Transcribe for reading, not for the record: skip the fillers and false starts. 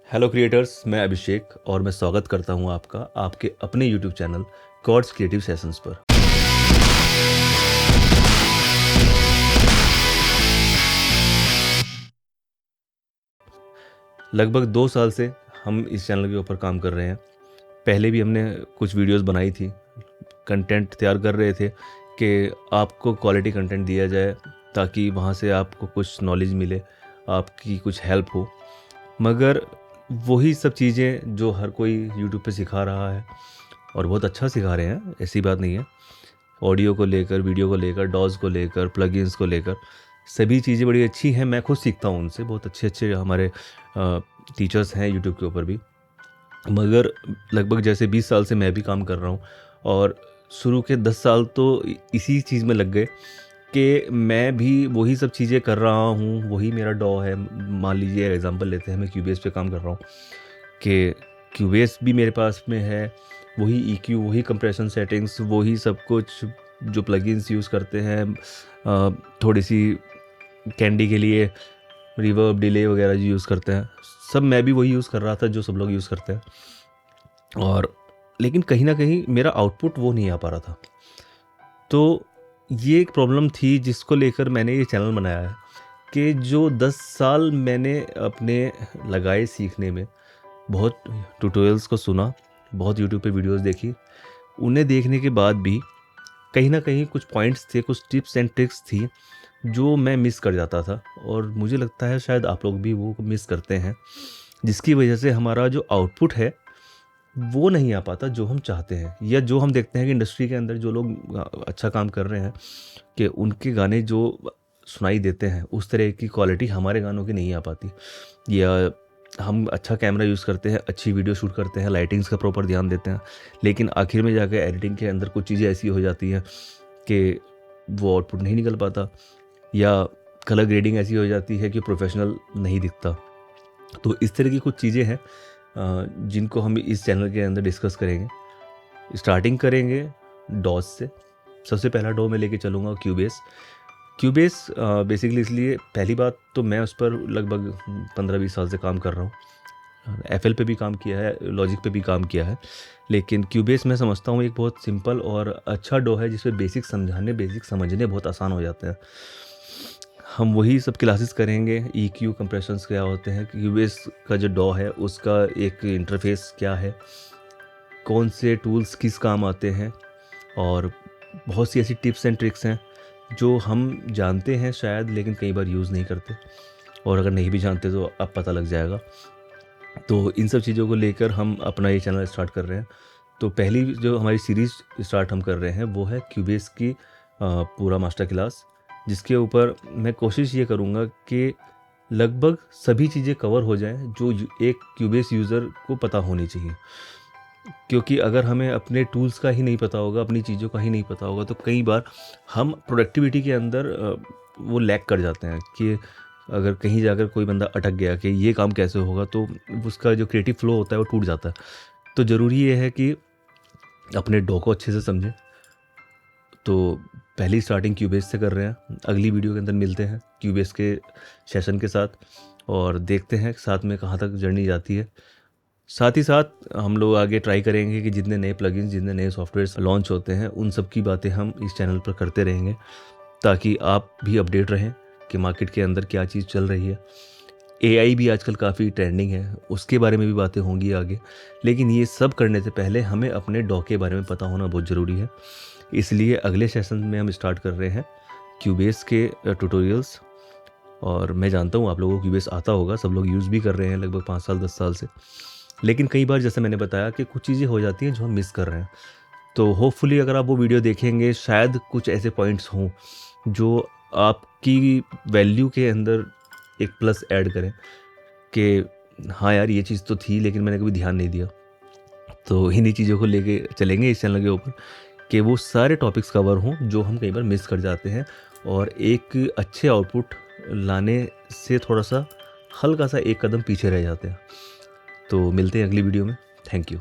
Hello creators, मैं अभिषेक और मैं स्वागत करता हूं आपका आपके अपने YouTube channel Chords Creative Sessions पर। लगभग 2 साल से हम इस चैनल के ऊपर काम कर रहे हैं। पहले भी हमने कुछ वीडियोस बनाई थी, कंटेंट तैयार कर रहे थे कि आपको क्वालिटी कंटेंट दिया जाए ताकि वहाँ से आपको कुछ नॉलेज मिले, आपकी कुछ हेल्प हो। मगर वही सब चीज़ें जो हर कोई यूट्यूब पे सिखा रहा है और बहुत अच्छा सिखा रहे हैं, ऐसी बात नहीं है। ऑडियो को लेकर, वीडियो को लेकर, डॉज को लेकर, प्लगइन्स को लेकर सभी चीज़ें बड़ी अच्छी हैं। मैं खुद सीखता हूँ उनसे, बहुत अच्छे अच्छे हमारे टीचर्स हैं यूट्यूब के ऊपर भी। मगर लगभग जैसे 20 साल से मैं भी काम कर रहा हूँ और शुरू के 10 साल तो इसी चीज़ में लग गए कि मैं भी वही सब चीज़ें कर रहा हूँ, वही मेरा डॉ है। मान लीजिए एग्जांपल लेते हैं, मैं क्यूबेस पे काम कर रहा हूँ कि क्यूबेस भी मेरे पास में है, वही ईक्यू, वही कंप्रेशन सेटिंग्स, वही सब कुछ जो प्लगइन्स यूज़ करते हैं, थोड़ी सी कैंडी के लिए रिवर्ब, डिले वगैरह जो यूज़ करते हैं, सब मैं भी वही यूज़ कर रहा था जो सब लोग यूज़ करते हैं। और लेकिन कहीं ना कहीं मेरा आउटपुट वो नहीं आ पा रहा था। तो ये एक प्रॉब्लम थी जिसको लेकर मैंने ये चैनल बनाया है कि जो 10 साल मैंने अपने लगाए सीखने में, बहुत ट्यूटोरियल्स को सुना, बहुत यूट्यूब पे वीडियोस देखी, उन्हें देखने के बाद भी कहीं ना कहीं कुछ पॉइंट्स थे, कुछ टिप्स एंड ट्रिक्स थी जो मैं मिस कर जाता था। और मुझे लगता है शायद आप लोग भी वो मिस करते हैं, जिसकी वजह से हमारा जो आउटपुट है वो नहीं आ पाता जो हम चाहते हैं, या जो हम देखते हैं कि इंडस्ट्री के अंदर जो लोग अच्छा काम कर रहे हैं कि उनके गाने जो सुनाई देते हैं उस तरह की क्वालिटी हमारे गानों की नहीं आ पाती। या हम अच्छा कैमरा यूज़ करते हैं, अच्छी वीडियो शूट करते हैं, लाइटिंग्स का प्रॉपर ध्यान देते हैं, लेकिन आखिर में जाकर एडिटिंग के अंदर कुछ चीज़ें ऐसी हो जाती हैं कि वो आउटपुट नहीं निकल पाता, या कलर ग्रेडिंग ऐसी हो जाती है कि प्रोफेशनल नहीं दिखता। तो इस तरह की कुछ चीज़ें हैं जिनको हम इस चैनल के अंदर डिस्कस करेंगे। स्टार्टिंग करेंगे डॉज से। सबसे पहला डॉ मैं लेके चलूँगा क्यूबेस। क्यूबेस बेसिकली इसलिए, पहली बात तो मैं उस पर लगभग 15-20 साल से काम कर रहा हूँ। एफएल पे भी काम किया है, लॉजिक पे भी काम किया है, लेकिन क्यूबेस मैं समझता हूँ एक बहुत सिंपल और अच्छा डॉ है जिसमें बेसिक समझाने, बेसिक समझने बहुत आसान हो जाते हैं। हम वही सब क्लासेस करेंगे। EQ कंप्रेशंस क्या होते हैं, क्यूबेस का जो डॉ है उसका एक इंटरफेस क्या है, कौन से टूल्स किस काम आते हैं, और बहुत सी ऐसी टिप्स एंड ट्रिक्स हैं जो हम जानते हैं शायद, लेकिन कई बार यूज़ नहीं करते, और अगर नहीं भी जानते तो अब पता लग जाएगा। तो इन सब चीज़ों को लेकर हम अपना ये चैनल स्टार्ट कर रहे हैं। तो पहली जो हमारी सीरीज़ स्टार्ट हम कर रहे हैं वो है क्यूबेस की पूरा मास्टर क्लास, जिसके ऊपर मैं कोशिश ये करूँगा कि लगभग सभी चीज़ें कवर हो जाएं जो एक क्यूबेस यूज़र को पता होनी चाहिए। क्योंकि अगर हमें अपने टूल्स का ही नहीं पता होगा, अपनी चीज़ों का ही नहीं पता होगा, तो कई बार हम प्रोडक्टिविटी के अंदर वो लैग कर जाते हैं कि अगर कहीं जाकर कोई बंदा अटक गया कि ये काम कैसे होगा, तो उसका जो क्रिएटिव फ्लो होता है वो टूट जाता है। तो ज़रूरी ये है कि अपने डॉ को अच्छे से समझें। तो पहली स्टार्टिंग क्यूबेस से कर रहे हैं। अगली वीडियो के अंदर मिलते हैं क्यूबेस के सेशन के साथ और देखते हैं साथ में कहाँ तक जर्नी जाती है। साथ ही साथ हम लोग आगे ट्राई करेंगे कि जितने नए प्लगइन्स, जितने नए सॉफ्टवेयर्स लॉन्च होते हैं, उन सब की बातें हम इस चैनल पर करते रहेंगे, ताकि आप भी अपडेट रहें कि मार्केट के अंदर क्या चीज़ चल रही है। AI भी आजकल काफ़ी ट्रेंडिंग है, उसके बारे में भी बातें होंगी आगे। लेकिन ये सब करने से पहले हमें अपने डॉ के बारे में पता होना बहुत ज़रूरी है। इसलिए अगले सेशन में हम स्टार्ट कर रहे हैं क्यूबेस के ट्यूटोरियल्स। और मैं जानता हूँ आप लोगों को क्यूबेस आता होगा, सब लोग यूज़ भी कर रहे हैं लगभग 5 साल 10 साल से। लेकिन कई बार जैसे मैंने बताया कि कुछ चीज़ें हो जाती हैं जो हम मिस कर रहे हैं। तो होपफुली अगर आप वो वीडियो देखेंगे, शायद कुछ ऐसे पॉइंट्स हों जो आपकी वैल्यू के अंदर एक प्लस ऐड करें कि हाँ यार, ये चीज़ तो थी लेकिन मैंने कभी ध्यान नहीं दिया। तो इन्हीं चीज़ों को लेके चलेंगे इस चैनल के ऊपर कि वो सारे टॉपिक्स कवर हों जो हम कई बार मिस कर जाते हैं, और एक अच्छे आउटपुट लाने से थोड़ा सा हल्का सा एक कदम पीछे रह जाते हैं। तो मिलते हैं अगली वीडियो में। Thank you.